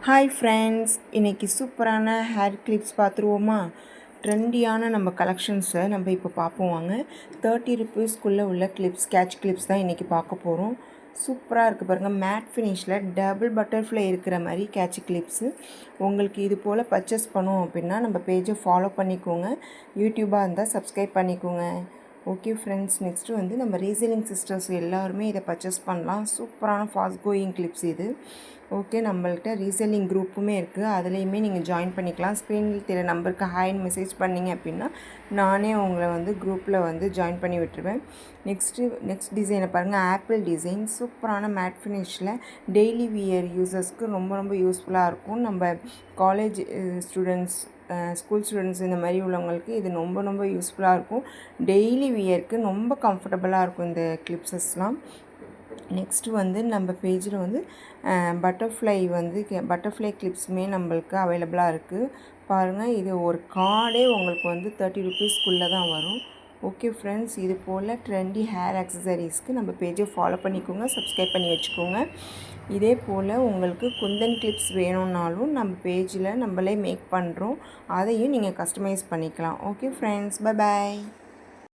Hi friends, இன்றைக்கி சூப்பரான hair clips பார்த்துருவோமா? ட்ரெண்டியான நம்ம கலெக்ஷன்ஸை நம்ம இப்போ பார்ப்போம் வாங்க. 30 ருபீஸ்க்குள்ளே உள்ள கிளிப்ஸ், கேட்ச் கிளிப்ஸ் தான் இன்றைக்கி பார்க்க போகிறோம். சூப்பராக இருக்குது பாருங்கள். மேட் ஃபினிஷில் டபுள் பட்டர்ஃப்ளை இருக்கிற மாதிரி கேட்ச் கிளிப்ஸு. உங்களுக்கு இது போல் பர்ச்சேஸ் பண்ணோம் அப்படின்னா நம்ம பேஜை ஃபாலோ பண்ணிக்கோங்க. யூடியூபாக இருந்தால் சப்ஸ்கிரைப் பண்ணிக்கோங்க. ஓகே ஃப்ரெண்ட்ஸ், நெக்ஸ்ட்டு வந்து நம்ம ரீசேலிங் சிஸ்டர்ஸ் எல்லாருமே இதை பர்ச்சேஸ் பண்ணலாம். சூப்பரான ஃபாஸ்ட் கோயிங் கிளிப்ஸ் இது. ஓகே, நம்மள்கிட்ட ரீசேலிங் குரூப்புமே இருக்குது, அதுலேயுமே நீங்கள் ஜாயின் பண்ணிக்கலாம். ஸ்க்ரீனில் தெரிய நம்பருக்கு ஹாய்ன்னு மெசேஜ் பண்ணிங்க அப்படின்னா நானே உங்களை வந்து குரூப்பில் வந்து ஜாயின் பண்ணி விட்டுருவேன். நெக்ஸ்ட் டிசைனை பாருங்கள். ஆப்பிள் டிசைன் சூப்பரான மேட் ஃபினிஷில் டெய்லி வியர் யூசர்ஸ்க்கு ரொம்ப ரொம்ப யூஸ்ஃபுல்லாக இருக்கும். நம்ம காலேஜ் ஸ்டூடெண்ட்ஸ், ஸ்கூல் ஸ்டூடெண்ட்ஸ் இந்த மாதிரி உள்ளவங்களுக்கு இது ரொம்ப ரொம்ப யூஸ்ஃபுல்லாக இருக்கும். டெய்லி வியருக்கு ரொம்ப கம்ஃபர்டபுளாக இருக்கும் இந்த கிளிப்ஸஸ்லாம். நெக்ஸ்ட்டு வந்து நம்ம பேஜில் வந்து பட்டர்ஃப்ளை கிளிப்ஸுமே நம்மளுக்கு அவைலபிளாக இருக்குது பாருங்கள். இது ஒரு கார்டே உங்களுக்கு வந்து 30 ருபீஸ்க்குள்ளே தான் வரும். ஓகே ஃப்ரெண்ட்ஸ், இது போல் ட்ரெண்டி ஹேர் ஆக்சசரிஸ்க்கு நம்ம பேஜை ஃபாலோ பண்ணிக்கோங்க, சப்ஸ்கிரைப் பண்ணி வச்சுக்கோங்க. இதே போல் உங்களுக்கு குந்தன் கிளிப்ஸ் வேணும்னாலும் நம்ம பேஜில் நம்மளே மேக் பண்ணுறோம், அதையும் நீங்கள் கஸ்டமைஸ் பண்ணிக்கலாம். Okay friends, bye bye.